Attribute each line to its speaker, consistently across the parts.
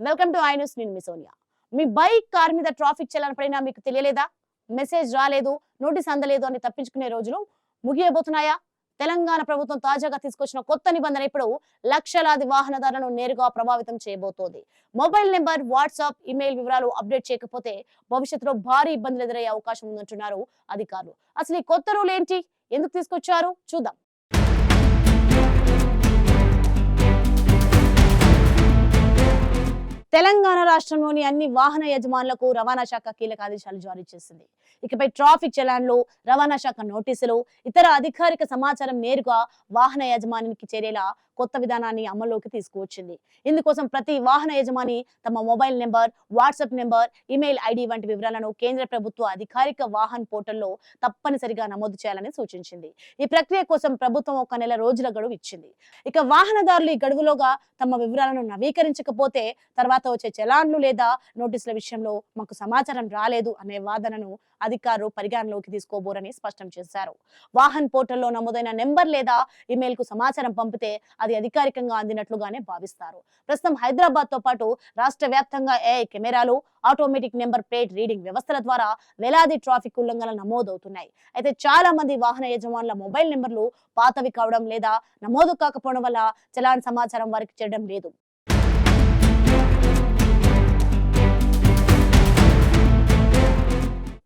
Speaker 1: Welcome to I news. నేను మీ సోనియా. మీ bike car మీద traffic challan పడినా మీకు తెలియలేదా? మెసేజ్ రాలేదు, నోటీస్ అందలేదు అని తప్పించుకునే రోజులు ముగియబోతున్నాయా? తెలంగాణ ప్రభుత్వం తాజాగా తీసుకొచ్చిన కొత్త నిబంధన ఇప్పుడు లక్షలాది వాహనదారులను నేరుగా ప్రభావితం చేయబోతోంది. మొబైల్ నెంబర్, వాట్సాప్, ఇమెయిల్ వివరాలు అప్డేట్ చేయకపోతే భవిష్యత్తులో భారీ ఇబ్బందులు ఎదురయ్యే అవకాశం ఉందంటున్నారు అధికారులు. అసలు ఈ కొత్త రూల్ ఏంటి, ఎందుకు తీసుకొచ్చారు చూద్దాం. తెలంగాణ రాష్ట్రంలోని అన్ని వాహన యజమానులకు రవాణా శాఖ కీలక ఆదేశాలు జారీ చేసింది. ఇకపై ట్రాఫిక్ చలాన్లు, రవాణా శాఖ నోటీసులు, ఇతర అధికారిక సమాచారం నేరుగా వాహన యజమానికి చేరేలా కొత్త విధానాన్ని అమల్లోకి తీసుకువచ్చింది. ఇందుకోసం ప్రతి వాహన యజమాని తమ mobile number, WhatsApp number, email ID వంటి వివరాలను కేంద్ర ప్రభుత్వ అధికారిక వాహన్ పోర్టల్లో తప్పనిసరిగా నమోదు చేయాలని సూచించింది. ఈ ప్రక్రియ కోసం ప్రభుత్వం 1 నెల రోజుల గడువు ఇచ్చింది. ఇక వాహనదారులు ఈ గడువులోగా తమ వివరాలను నవీకరించకపోతే తర్వాత వచ్చే చలాన్లు లేదా నోటీసుల విషయంలో మాకు సమాచారం రాలేదు అనే వాదనను అధికారులు పరిగణలోకి తీసుకోబోరని స్పష్టం చేశారు. వాహన్ పోర్టల్లో నమోదైన నెంబర్ లేదా ఇమెయిల్ కు సమాచారం పంపితే అది అధికారికంగా అందినట్లుగానే భావిస్తారు. ప్రస్తుతం హైదరాబాద్ తో పాటు రాష్ట్ర వ్యాప్తంగా ఏఐ కెమెరాలు, ఆటోమేటిక్ నెంబర్ ప్లేట్ రీడింగ్ వ్యవస్థల ద్వారా వేలాది ట్రాఫిక్ ఉల్లంఘనలు నమోదవుతున్నాయి. అయితే చాలా మంది వాహన యజమానుల మొబైల్ నెంబర్లు పాతవి కావడం లేదా నమోదు కాకపోవడం వల్ల చలాన్ సమాచారం వారికి చేరడం లేదు.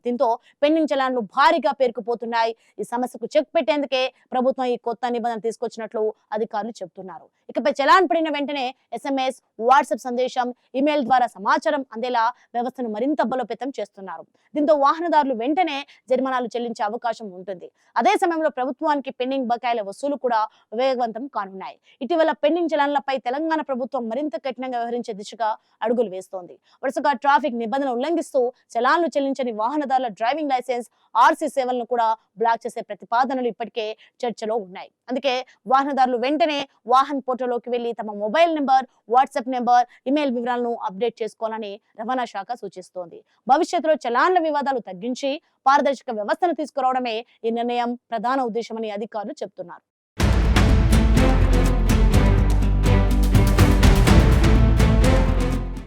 Speaker 1: దీంతో పెండింగ్ చలాన్లు భారీగా పేరుకుపోతున్నాయి. ఈ సమస్యకు చెక్ పెట్టేందుకే ప్రభుత్వం ఈ కొత్త నిబంధన తీసుకొచ్చినట్లు అధికారులు చెబుతున్నారు. ఇకపై చలాన్ పడిన వెంటనే SMS, వాట్సాప్ సందేశం, ఇమెయిల్ ద్వారా సమాచారం అందేలా వ్యవస్థను మరింత బలోపేతం చేస్తున్నారు. దీంతో వాహనదారులు వెంటనే జరిమానాలు చెల్లించే అవకాశం ఉంటుంది. అదే సమయంలో ప్రభుత్వానికి పెండింగ్ బకాయిల వసూలు కూడా వేగవంతం కానున్నాయి. ఇటీవల పెండింగ్ చలాన్లపై తెలంగాణ ప్రభుత్వం మరింత కఠినంగా వ్యవహరించే దిశగా అడుగులు వేస్తోంది. వరుసగా ట్రాఫిక్ నిబంధనలు ఉల్లంఘిస్తూ చలాన్లు చెల్లించని వాహనదారుల డ్రైవింగ్ లైసెన్స్, RC సేవలను కూడా బ్లాక్ చేసే ప్రతిపాదనలు ఇప్పటికే చర్చలో ఉన్నాయి. అందుకే వాహనదారులు వెంటనే వాహన్ పోర్టల్లోకి వెళ్లి తమ mobile number, WhatsApp number, email వివరాలను అప్డేట్ చేసుకోవాలని రవాణా శాఖ సూచిస్తోంది. భవిష్యత్తులో చలాన్ల వివాదాలు తగ్గించి పారదర్శక వ్యవస్థను తీసుకురావడమే ఈ నిర్ణయం ప్రధాన ఉద్దేశమని అధికారులు చెబుతున్నారు.